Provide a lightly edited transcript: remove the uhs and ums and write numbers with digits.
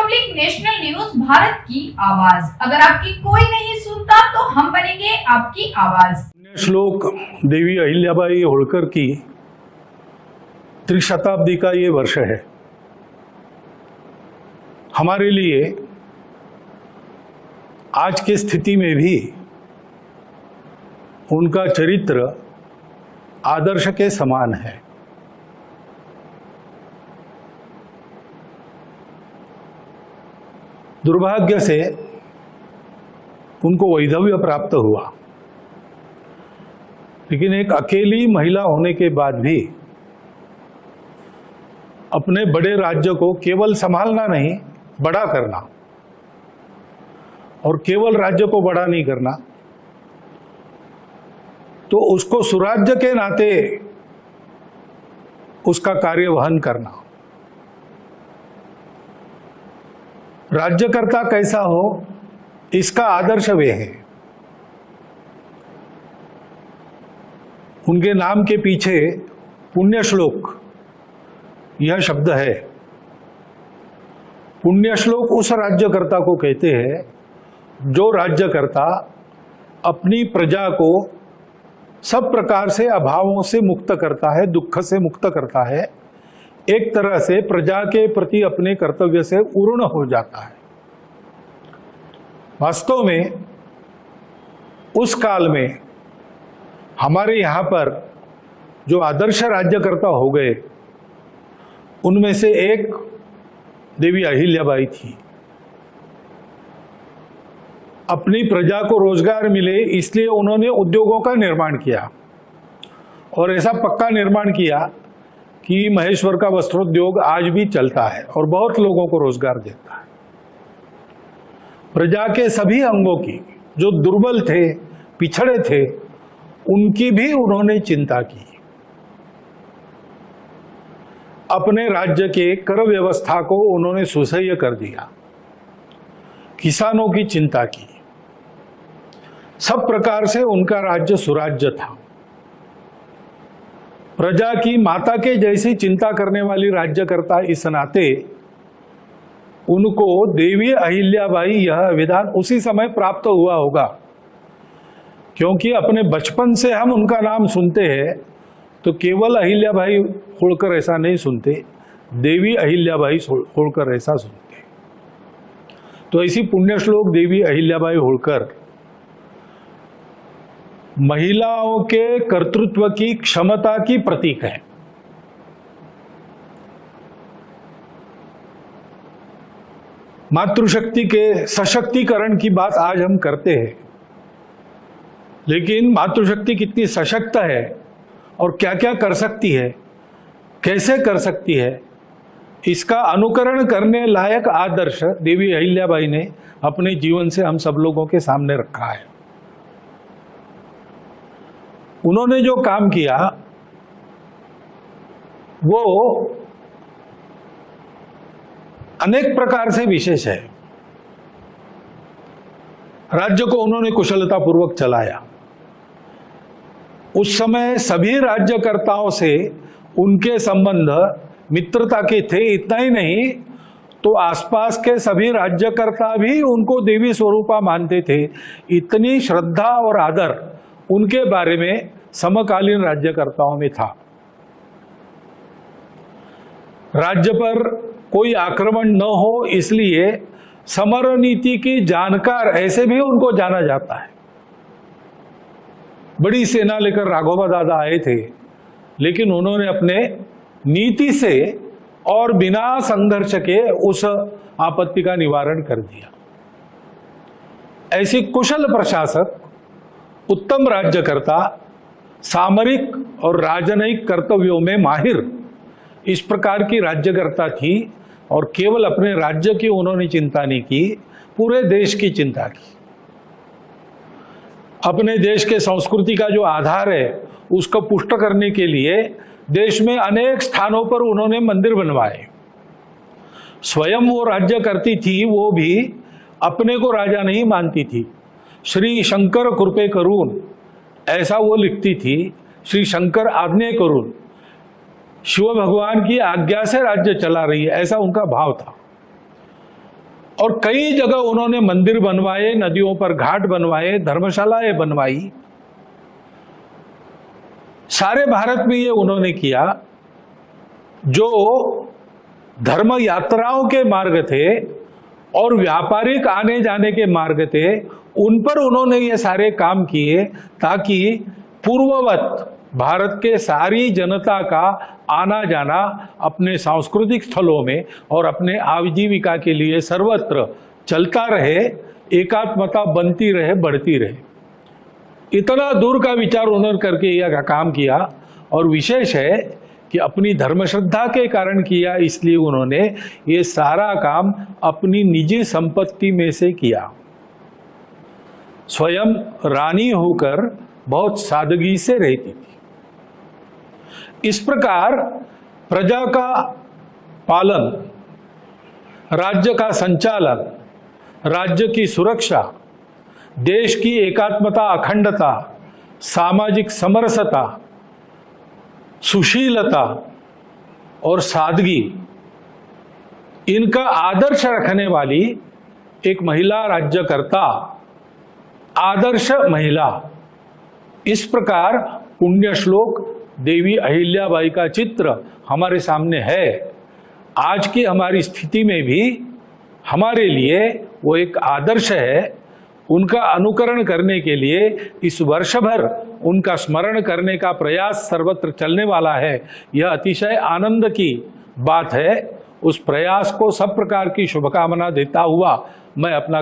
Republic national news, Bharat की आवाज। अगर आपकी कोई नहीं सुनता तो हम बनेंगे आपकी आवाज। श्लोक देवी अहिल्याबाई होळकर की त्रिशताब्दी का ये वर्ष है। हमारे लिए आज की स्थिति में भी उनका चरित्र आदर्श के समान है। दुर्भाग्य से उनको वैधव्य प्राप्त हुआ, लेकिन एक अकेली महिला होने के बाद भी अपने बड़े राज्य को केवल संभालना नहीं, बड़ा करना, और केवल राज्य को बड़ा नहीं करना, तो उसको सुराज्य के नाते उसका कार्य वहन करना। राज्यकर्ता कैसा हो, इसका आदर्श वे है। उनके नाम के पीछे पुण्य श्लोक यह शब्द है। पुण्य श्लोक उस राज्यकर्ता को कहते हैं जो राज्यकर्ता अपनी प्रजा को सब प्रकार से अभावों से मुक्त करता है, दुख से मुक्त करता है, एक तरह से प्रजा के प्रति अपने कर्तव्य से पूर्ण हो जाता है। वास्तव में उस काल में हमारे यहाँ पर जो आदर्श राज्यकर्ता हो गए, उनमें से एक देवी अहिल्याबाई थी। अपनी प्रजा को रोजगार मिले इसलिए उन्होंने उद्योगों का निर्माण किया, और ऐसा पक्का निर्माण किया कि महेश्वर का वस्त्रोद्योग आज भी चलता है और बहुत लोगों को रोजगार देता है। प्रजा के सभी अंगों की, जो दुर्बल थे, पिछड़े थे, उनकी भी उन्होंने चिंता की। अपने राज्य के कर व्यवस्था को उन्होंने सुसह्य कर दिया, किसानों की चिंता की। सब प्रकार से उनका राज्य सुराज्य था। प्रजा की माता के जैसी चिंता करने वाली राज्यकर्ता इस नाते उनको देवी अहिल्याबाई यह विधान उसी समय प्राप्त हुआ होगा, क्योंकि अपने बचपन से हम उनका नाम सुनते हैं तो केवल अहिल्याबाई होळकर ऐसा नहीं सुनते, देवी अहिल्याबाई होळकर ऐसा सुनते। तो ऐसी पुण्य श्लोक देवी अहिल्याबाई होळकर महिलाओं के कर्तृत्व की, क्षमता की प्रतीक है। मातृशक्ति के सशक्तिकरण की बात आज हम करते हैं, लेकिन मातृशक्ति कितनी सशक्त है और क्या क्या कर सकती है, कैसे कर सकती है, इसका अनुकरण करने लायक आदर्श देवी अहिल्याबाई ने अपने जीवन से हम सब लोगों के सामने रखा है। उन्होंने जो काम किया वो अनेक प्रकार से विशेष है। राज्य को उन्होंने कुशलता पूर्वक चलाया। उस समय सभी राज्यकर्ताओं से उनके संबंध मित्रता के थे। इतना ही नहीं तो आसपास के सभी राज्यकर्ता भी उनको देवी स्वरूपा मानते थे। इतनी श्रद्धा और आदर उनके बारे में समकालीन राज्यकर्ताओं में था। राज्य पर कोई आक्रमण न हो इसलिए समर नीति की जानकार ऐसे भी उनको जाना जाता है। बड़ी सेना लेकर राघोबा दादा आए थे, लेकिन उन्होंने अपने नीति से और बिना संघर्ष के उस आपत्ति का निवारण कर दिया। ऐसी कुशल प्रशासक, उत्तम राज्यकर्ता, सामरिक और राजनयिक कर्तव्यों में माहिर, इस प्रकार की राज्यकर्ता थी। और केवल अपने राज्य की उन्होंने चिंता नहीं की, पूरे देश की चिंता की। अपने देश के संस्कृति का जो आधार है उसको पुष्ट करने के लिए देश में अनेक स्थानों पर उन्होंने मंदिर बनवाए। स्वयं वो राज्य करती थी, वो भी अपने को राजा नहीं मानती थी। श्री शंकर कृपे करून ऐसा वो लिखती थी। श्री शंकर आज्ञा करून, शिव भगवान की आज्ञा से राज्य चला रही है, ऐसा उनका भाव था। और कई जगह उन्होंने मंदिर बनवाए, नदियों पर घाट बनवाए, धर्मशालाएं बनवाई। सारे भारत में ये उन्होंने किया। जो धर्म यात्राओं के मार्ग थे और व्यापारिक आने जाने के मार्ग थे, उन पर उन्होंने ये सारे काम किए ताकि पूर्ववत भारत के सारी जनता का आना जाना अपने सांस्कृतिक स्थलों में और अपने आजीविका के लिए सर्वत्र चलता रहे, एकात्मता बनती रहे, बढ़ती रहे। इतना दूर का विचार उन्होंने करके यह काम किया। और विशेष है कि अपनी धर्म श्रद्धा के कारण किया, इसलिए उन्होंने ये सारा काम अपनी निजी संपत्ति में से किया। स्वयं रानी होकर बहुत सादगी से रहती थी। इस प्रकार प्रजा का पालन, राज्य का संचालन, राज्य की सुरक्षा, देश की एकात्मता, अखंडता, सामाजिक समरसता, सुशीलता और सादगी, इनका आदर्श रखने वाली एक महिला राज्यकर्ता, आदर्श महिला। इस प्रकार पुण्य श्लोक देवी अहिल्याबाई का चित्र हमारे सामने है। आज की हमारी स्थिति में भी हमारे लिए वो एक आदर्श है। उनका अनुकरण करने के लिए इस वर्ष भर उनका स्मरण करने का प्रयास सर्वत्र चलने वाला है। यह अतिशय आनंद की बात है। उस प्रयास को सब प्रकार की शुभकामना देता हुआ मैं अपना